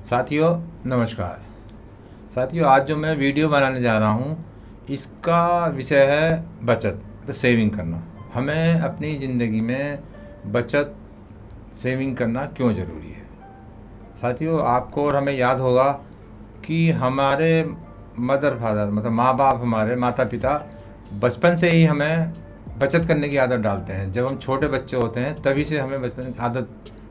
साथियों नमस्कार। साथियों आज जो मैं वीडियो बनाने जा रहा हूँ इसका विषय है बचत, तो सेविंग करना। हमें अपनी ज़िंदगी में बचत सेविंग करना क्यों ज़रूरी है। साथियों आपको और हमें याद होगा कि हमारे मदर फादर मतलब माँ बाप, हमारे माता पिता बचपन से ही हमें बचत करने की आदत डालते हैं। जब हम छोटे बच्चे होते हैं तभी से हमें बचपन की आदत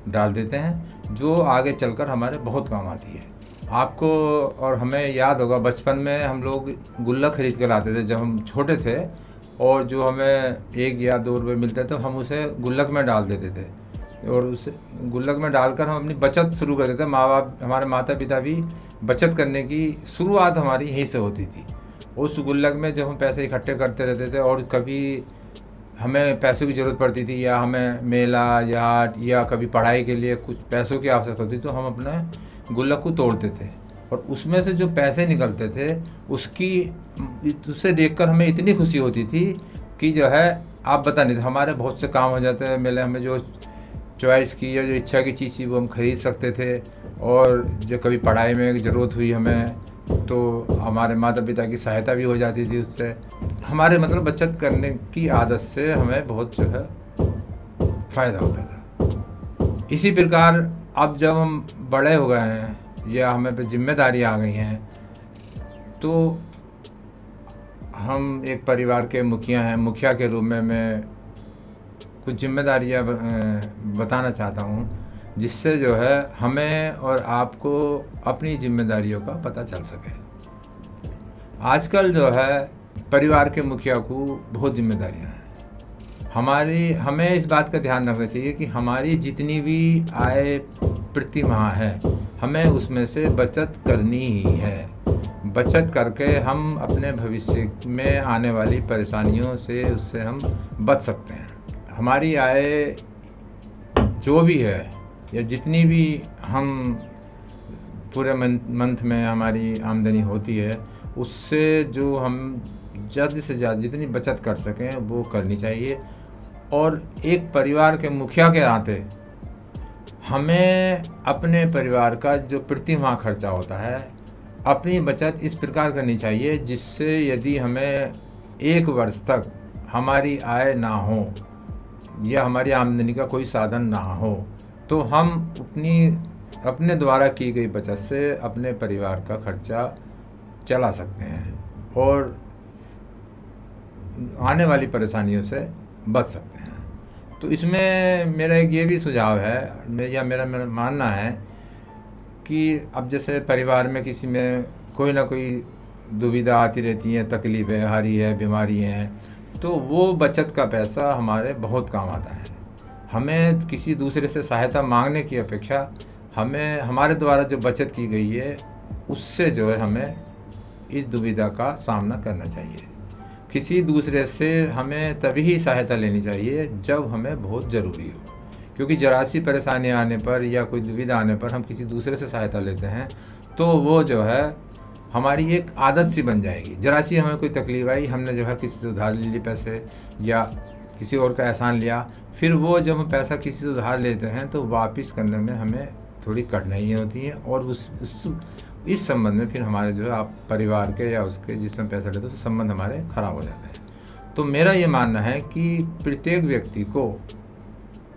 डाल देते हैं, जो आगे चलकर हमारे बहुत काम आती है। आपको और हमें याद होगा बचपन में हम लोग गुल्लक खरीद कर लाते थे जब हम छोटे थे, और जो हमें 1 या 2 रुपये मिलते थे हम उसे गुल्लक में डाल देते थे, और उस गुल्लक में डालकर हम अपनी बचत शुरू कर देते थे। माँ बाप, हमारे माता पिता भी बचत करने की शुरुआत हमारी यहीं से होती थी। उस गुल्लक में जब हम पैसे इकट्ठे करते रहते थे और कभी हमें पैसों की ज़रूरत पड़ती थी या हमें मेला या कभी पढ़ाई के लिए कुछ पैसों की आवश्यकता होती, तो हम अपने गुल्लक को तोड़ते थे और उसमें से जो पैसे निकलते थे उससे देखकर हमें इतनी खुशी होती थी कि जो है आप बता नहीं, हमारे बहुत से काम हो जाते हैं। मेले हमें जो चॉइस की या जो इच्छा की चीज़ थी वो हम खरीद सकते थे, और जो कभी पढ़ाई में ज़रूरत हुई हमें तो हमारे माता पिता की सहायता भी हो जाती थी उससे। हमारे मतलब बचत करने की आदत से हमें बहुत जो है फ़ायदा होता था। इसी प्रकार अब जब हम बड़े हो गए हैं या हमें पे जिम्मेदारी आ गई हैं, तो हम एक परिवार के मुखिया हैं। मुखिया के रूप में मैं कुछ जिम्मेदारियां बताना चाहता हूं, जिससे जो है हमें और आपको अपनी जिम्मेदारियों का पता चल सके। आजकल जो है परिवार के मुखिया को बहुत जिम्मेदारियां हैं। हमें इस बात का ध्यान रखना चाहिए कि हमारी जितनी भी आय प्रति माह है हमें उसमें से बचत करनी ही है। बचत करके हम अपने भविष्य में आने वाली परेशानियों से उससे हम बच सकते हैं। हमारी आय जो भी है या जितनी भी हम पूरे मंथ में हमारी आमदनी होती है, उससे जो हम ज़्यादा से ज़्यादा जितनी बचत कर सकें वो करनी चाहिए। और एक परिवार के मुखिया के नाते हमें अपने परिवार का जो प्रति माह खर्चा होता है अपनी बचत इस प्रकार करनी चाहिए, जिससे यदि हमें 1 वर्ष तक हमारी आय ना हो या हमारी आमदनी का कोई साधन ना हो, तो हम अपने द्वारा की गई बचत से अपने परिवार का खर्चा चला सकते हैं और आने वाली परेशानियों से बच सकते हैं। तो इसमें मेरा एक ये भी सुझाव है या मेरा मानना है कि अब जैसे परिवार में किसी में कोई ना कोई दुविधा आती रहती है, तकलीफ़ें, हारी है, बीमारी है, तो वो बचत का पैसा हमारे बहुत काम आता है। हमें किसी दूसरे से सहायता मांगने की अपेक्षा हमें हमारे द्वारा जो बचत की गई है उससे जो है हमें इस दुविधा का सामना करना चाहिए। किसी दूसरे से हमें तभी ही सहायता लेनी चाहिए जब हमें बहुत ज़रूरी हो, क्योंकि ज़रा सी परेशानी आने पर या कोई दुविधा आने पर हम किसी दूसरे से सहायता लेते हैं तो वो जो है हमारी एक आदत सी बन जाएगी। ज़रा सी हमें कोई तकलीफ आई, हमने जो है किसी से उधार ले ली पैसे या किसी और का एहसान लिया, फिर वो जब हम पैसा किसी से उधार लेते हैं तो वापस करने में हमें थोड़ी कठिनाइयाँ होती हैं, और इस संबंध में फिर हमारे जो है आप परिवार के या उसके जिससे पैसा लेते हैं तो संबंध हमारे ख़राब हो जाते हैं। तो मेरा ये मानना है कि प्रत्येक व्यक्ति को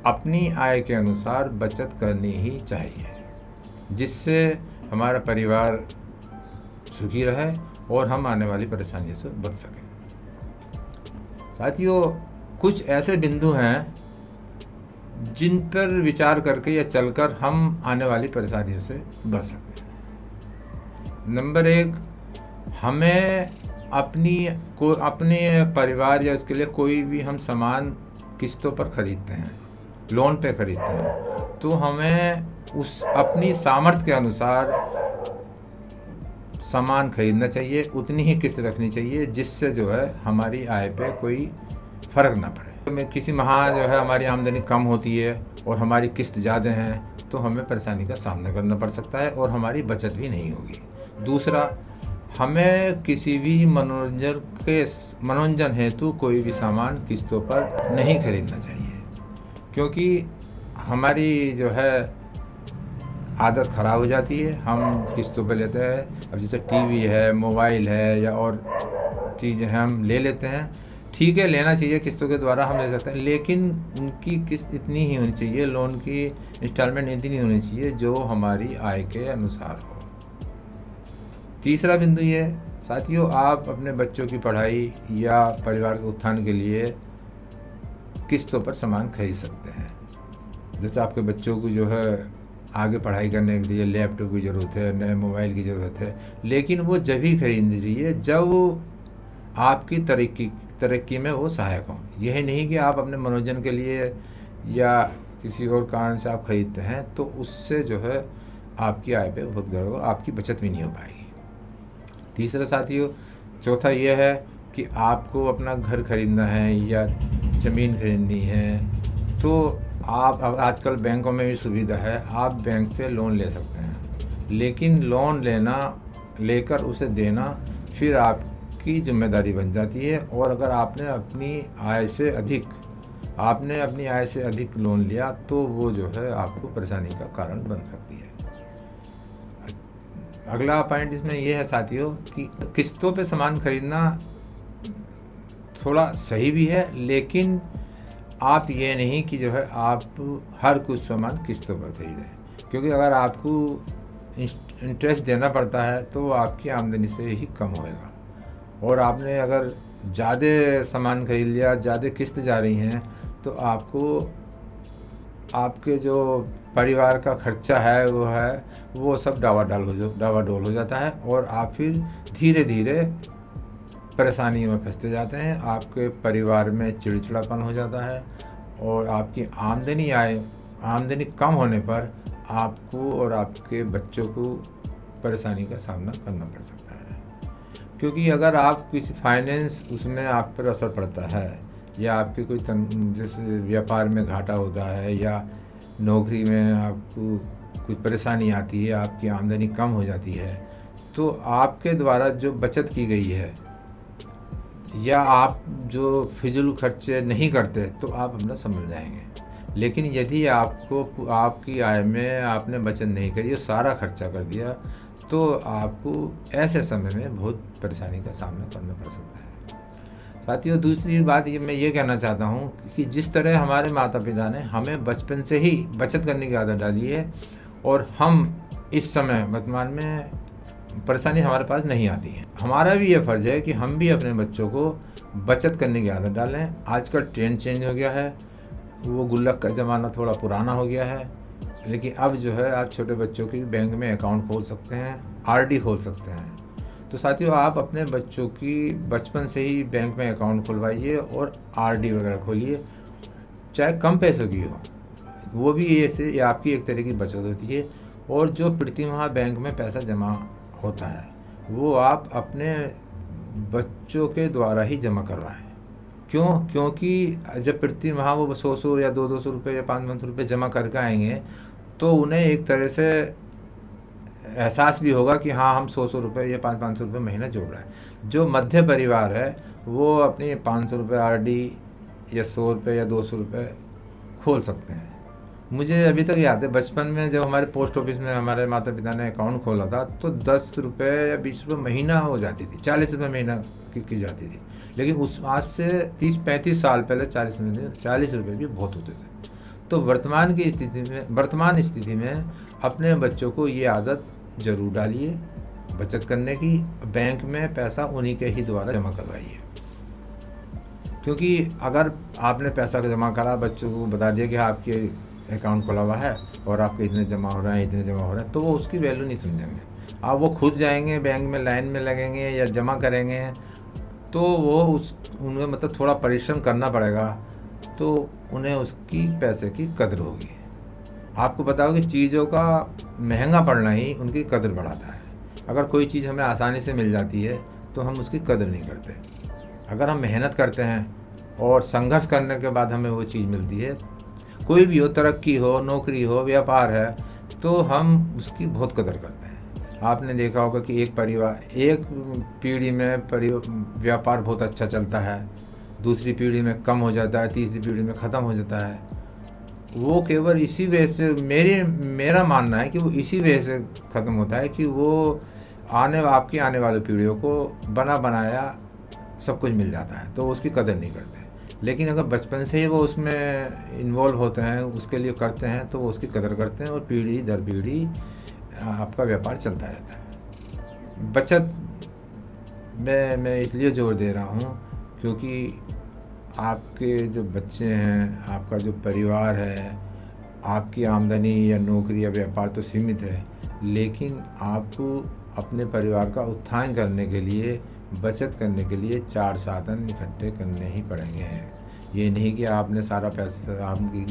अपनी आय के अनुसार बचत करनी ही चाहिए, जिससे हमारा परिवार सुखी रहे और हम आने वाली परेशानियों से बच सकें। साथियों कुछ ऐसे बिंदु हैं जिन पर विचार करके या चलकर हम आने वाली परेशानियों से बच सकते हैं। नंबर 1, हमें अपने परिवार या उसके लिए कोई भी हम सामान किस्तों पर ख़रीदते हैं, लोन पे ख़रीदते हैं, तो हमें उस अपनी सामर्थ्य के अनुसार सामान खरीदना चाहिए, उतनी ही किस्त रखनी चाहिए जिससे जो है हमारी आय पे कोई फ़र्क ना पड़े। में किसी माह जो है हमारी आमदनी कम होती है और हमारी किस्त ज़्यादा हैं तो हमें परेशानी का सामना करना पड़ सकता है और हमारी बचत भी नहीं होगी। दूसरा, हमें किसी भी मनोरंजन हेतु कोई भी सामान किस्तों पर नहीं खरीदना चाहिए, क्योंकि हमारी जो है आदत ख़राब हो जाती है, हम किस्तों पे लेते हैं। अब जैसे टीवी है, मोबाइल है या और चीज़ें हैं हम ले लेते हैं, ठीक है लेना चाहिए, किस्तों के द्वारा हम ले सकते हैं, लेकिन उनकी किस्त इतनी ही होनी चाहिए, लोन की इंस्टॉलमेंट इतनी होनी चाहिए जो हमारी आय के अनुसार हो। तीसरा बिंदु ये साथियों, आप अपने बच्चों की पढ़ाई या परिवार के उत्थान के लिए किस्तों पर सामान खरीद सकते हैं। जैसे आपके बच्चों को जो है आगे पढ़ाई करने के लिए लैपटॉप की ज़रूरत है, नए मोबाइल की ज़रूरत है, लेकिन वो जब ही खरीदनी चाहिए जब वो आपकी तरक्की में वो सहायक हों। यह नहीं कि आप अपने मनोरंजन के लिए या किसी और कारण से आप खरीदते हैं तो उससे जो है आपकी आय पे बहुत गर्व होगा, आपकी बचत भी नहीं हो पाएगी। तीसरा साथियों, चौथा ये है कि आपको अपना घर खरीदना है या ज़मीन खरीदनी है तो आप, अब आजकल बैंकों में भी सुविधा है, आप बैंक से लोन ले सकते हैं, लेकिन लोन लेकर उसे देना फिर आपकी जिम्मेदारी बन जाती है। और अगर आपने अपनी आय से अधिक लोन लिया तो वो जो है आपको परेशानी का कारण बन सकती है। अगला पॉइंट इसमें यह है साथियों कि किस्तों पे सामान खरीदना थोड़ा सही भी है, लेकिन आप ये नहीं कि जो है आप हर कुछ सामान किस्तों पर खरीदें, क्योंकि अगर आपको इंटरेस्ट देना पड़ता है तो वो आपकी आमदनी से ही कम होएगा। और आपने अगर ज़्यादा सामान खरीद लिया, ज़्यादा किस्त जा रही हैं, तो आपको आपके जो परिवार का खर्चा है वो सब डावाडोल हो जाता है और आप फिर धीरे धीरे परेशानियों में फंसते जाते हैं। आपके परिवार में चिड़चिड़ापन हो जाता है और आपकी आमदनी कम होने पर आपको और आपके बच्चों को परेशानी का सामना करना पड़ सकता है। क्योंकि अगर आप किसी फाइनेंस उसमें आप पर असर पड़ता है या आपके कोई जैसे व्यापार में घाटा होता है या नौकरी में आपको कोई परेशानी आती है, आपकी आमदनी कम हो जाती है, तो आपके द्वारा जो बचत की गई है या आप जो फिजूल खर्चे नहीं करते तो आप अपना समझ जाएंगे। लेकिन यदि आपकी आय में आपने बचत नहीं करी और सारा खर्चा कर दिया तो आपको ऐसे समय में बहुत परेशानी का सामना करना पड़ सकता है। साथियों, दूसरी बात मैं ये कहना चाहता हूँ कि जिस तरह हमारे माता पिता ने हमें बचपन से ही बचत करने की आदत डाली है और हम इस समय वर्तमान में परेशानी हमारे पास नहीं आती है, हमारा भी ये फ़र्ज़ है कि हम भी अपने बच्चों को बचत करने की आदत डालें। आजकल ट्रेंड चेंज हो गया है, वो गुल्लक का ज़माना थोड़ा पुराना हो गया है, लेकिन अब जो है आप छोटे बच्चों की बैंक में अकाउंट खोल सकते हैं, आरडी खोल सकते हैं। तो साथियों, आप अपने बच्चों की बचपन से ही बैंक में अकाउंट खुलवाइए और आरडी वगैरह खोलिए, चाहे कम पैसों की हो, वो भी ये आपकी एक तरह की बचत होती है। और जो प्रतिमाह बैंक में पैसा जमा होता है वो आप अपने बच्चों के द्वारा ही जमा करवाएं। क्योंकि जब प्रति माह वो 100 या 200 रुपये या 500 रुपये जमा करके आएंगे तो उन्हें एक तरह से एहसास भी होगा कि हाँ, हम 100 रुपये या 500 रुपये महीना जोड़ रहे हैं। जो मध्य परिवार है वो अपनी 500 रुपये आरडी या 100 रुपये या 200 रुपये खोल सकते हैं। मुझे अभी तक याद है, बचपन में जब हमारे पोस्ट ऑफिस में हमारे माता पिता ने अकाउंट खोला था तो 10 रुपये या 20 रुपये महीना हो जाती थी, 40 रुपये महीना की जाती थी। लेकिन उस आज से 30-35 साल पहले 40 रुपये भी बहुत होते थे। तो वर्तमान स्थिति में अपने बच्चों को ये आदत ज़रूर डालिए बचत करने की। बैंक में पैसा उन्हीं के ही द्वारा जमा करवाइए, क्योंकि अगर आपने पैसा जमा करा, बच्चों को बता दिया कि आपके अकाउंट खुला हुआ है और आपके इतने जमा हो रहे हैं, तो वो उसकी वैल्यू नहीं समझेंगे। आप वो खुद जाएंगे बैंक में, लाइन में लगेंगे या जमा करेंगे तो वो उन्हें मतलब थोड़ा परिश्रम करना पड़ेगा, तो उन्हें उसकी पैसे की कदर होगी। आपको पता होगा कि चीज़ों का महंगा पड़ना ही उनकी कदर बढ़ाता है। अगर कोई चीज़ हमें आसानी से मिल जाती है तो हम उसकी कदर नहीं करते। अगर हम मेहनत करते हैं और संघर्ष करने के बाद हमें वो चीज़ मिलती है, कोई भी हो, तरक्की हो, नौकरी हो, व्यापार है, तो हम उसकी बहुत कदर करते हैं। आपने देखा होगा कि एक पीढ़ी में व्यापार बहुत अच्छा चलता है, दूसरी पीढ़ी में कम हो जाता है, तीसरी पीढ़ी में ख़त्म हो जाता है। वो केवल इसी वजह से मेरा मानना है कि वो इसी वजह से ख़त्म होता है कि वो आपकी आने वाली पीढ़ियों को बना बनाया सब कुछ मिल जाता है तो उसकी कदर नहीं करते। लेकिन अगर बचपन से ही वो उसमें इन्वॉल्व होते हैं, उसके लिए करते हैं, तो वो उसकी कदर करते हैं और पीढ़ी दर पीढ़ी आपका व्यापार चलता रहता है। बचत में मैं इसलिए जोर दे रहा हूँ क्योंकि आपके जो बच्चे हैं, आपका जो परिवार है, आपकी आमदनी या नौकरी या व्यापार तो सीमित है, लेकिन आपको अपने परिवार का उत्थान करने के लिए, बचत करने के लिए 4 साधन इकट्ठे करने ही पड़ेंगे। ये नहीं कि आपने सारा पैसा, आपकी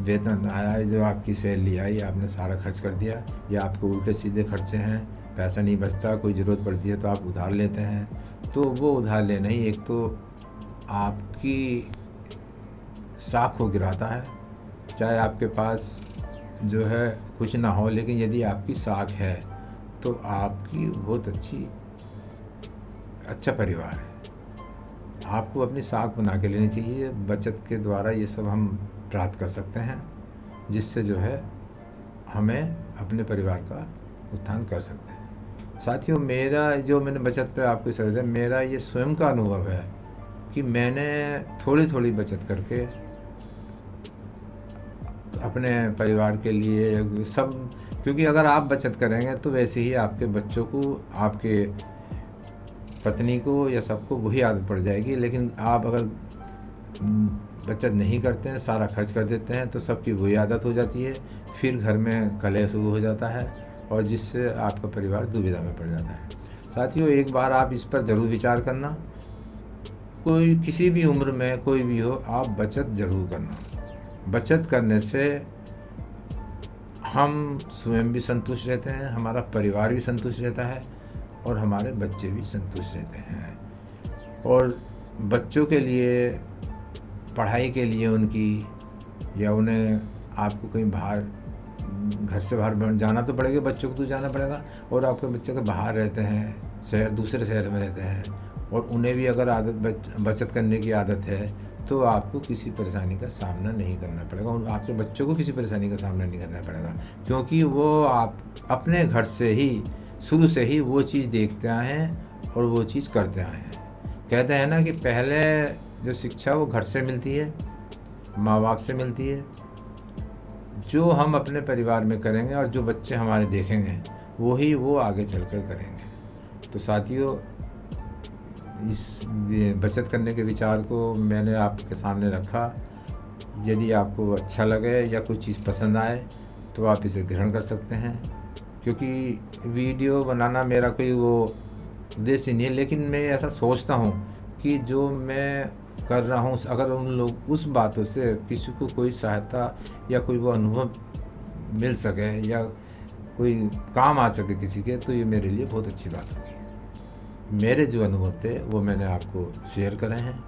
वेतन आया, जो आपकी सैलरी आई, आपने सारा खर्च कर दिया, या आपके उल्टे सीधे खर्चे हैं, पैसा नहीं बचता, कोई ज़रूरत पड़ती है तो आप उधार लेते हैं। तो वो उधार लेना ही एक तो आपकी साख को गिराता है। चाहे आपके पास जो है कुछ ना हो, लेकिन यदि आपकी साख है तो आपकी बहुत अच्छा परिवार है। आपको अपनी साख बना के लेनी चाहिए। बचत के द्वारा ये सब हम प्राप्त कर सकते हैं, जिससे जो है हमें अपने परिवार का उत्थान कर सकते हैं। साथियों, मैंने बचत पे आपको सलाह दिया, मेरा ये स्वयं का अनुभव है कि मैंने थोड़ी थोड़ी बचत करके अपने परिवार के लिए सब, क्योंकि अगर आप बचत करेंगे तो वैसे ही आपके बच्चों को, आपके पत्नी को या सबको वही आदत पड़ जाएगी। लेकिन आप अगर बचत नहीं करते हैं, सारा खर्च कर देते हैं, तो सबकी वही आदत हो जाती है। फिर घर में कलह शुरू हो जाता है और जिससे आपका परिवार दुविधा में पड़ जाता है। साथियों, एक बार आप इस पर ज़रूर विचार करना। कोई किसी भी उम्र में कोई भी हो, आप बचत ज़रूर करना। बचत करने से हम स्वयं भी संतुष्ट रहते हैं, हमारा परिवार भी संतुष्ट रहता है और हमारे बच्चे भी संतुष्ट रहते हैं। और बच्चों के लिए, पढ़ाई के लिए उनकी, या उन्हें आपको कहीं बाहर, घर से बाहर जाना तो पड़ेगा, बच्चों को तो जाना पड़ेगा, और आपके बच्चे के बाहर रहते हैं, दूसरे शहर में रहते हैं, और उन्हें भी अगर बचत करने की आदत है, तो आपको किसी परेशानी का सामना नहीं करना पड़ेगा, और आपके बच्चों को किसी परेशानी का सामना नहीं करना पड़ेगा, क्योंकि वो आप अपने घर से ही, शुरू से ही वो चीज़ देखते आए हैं और वो चीज़ करते आए हैं। कहते हैं ना कि पहले जो शिक्षा वो घर से मिलती है, माँ बाप से मिलती है। जो हम अपने परिवार में करेंगे और जो बच्चे हमारे देखेंगे, वो आगे चलकर करेंगे। तो साथियों, इस बचत करने के विचार को मैंने आपके सामने रखा। यदि आपको अच्छा लगे या कोई चीज़ पसंद आए तो आप इसे ग्रहण कर सकते हैं, क्योंकि वीडियो बनाना मेरा कोई वो उद्देश्य नहीं है, लेकिन मैं ऐसा सोचता हूँ कि जो मैं कर रहा हूँ, अगर उन लोग उस बातों से किसी को कोई सहायता या कोई वो अनुभव मिल सके या कोई काम आ सके किसी के, तो ये मेरे लिए बहुत अच्छी बात होगी। मेरे जो अनुभव थे वो मैंने आपको शेयर करे हैं।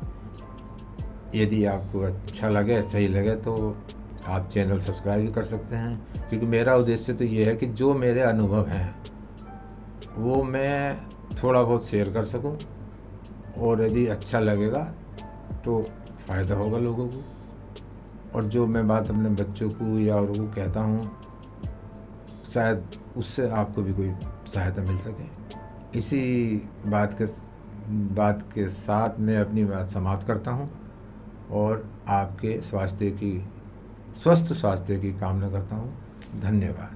यदि आपको अच्छा लगे, सही लगे, तो आप चैनल सब्सक्राइब भी कर सकते हैं, क्योंकि मेरा उद्देश्य तो ये है कि जो मेरे अनुभव हैं वो मैं थोड़ा बहुत शेयर कर सकूं, और यदि अच्छा लगेगा तो फ़ायदा होगा लोगों को। और जो मैं बात अपने बच्चों को या और को कहता हूँ, शायद उससे आपको भी कोई सहायता मिल सके। इसी बात के साथ मैं अपनी बात समाप्त करता हूँ और आपके स्वस्थ स्वास्थ्य की कामना करता हूँ। धन्यवाद।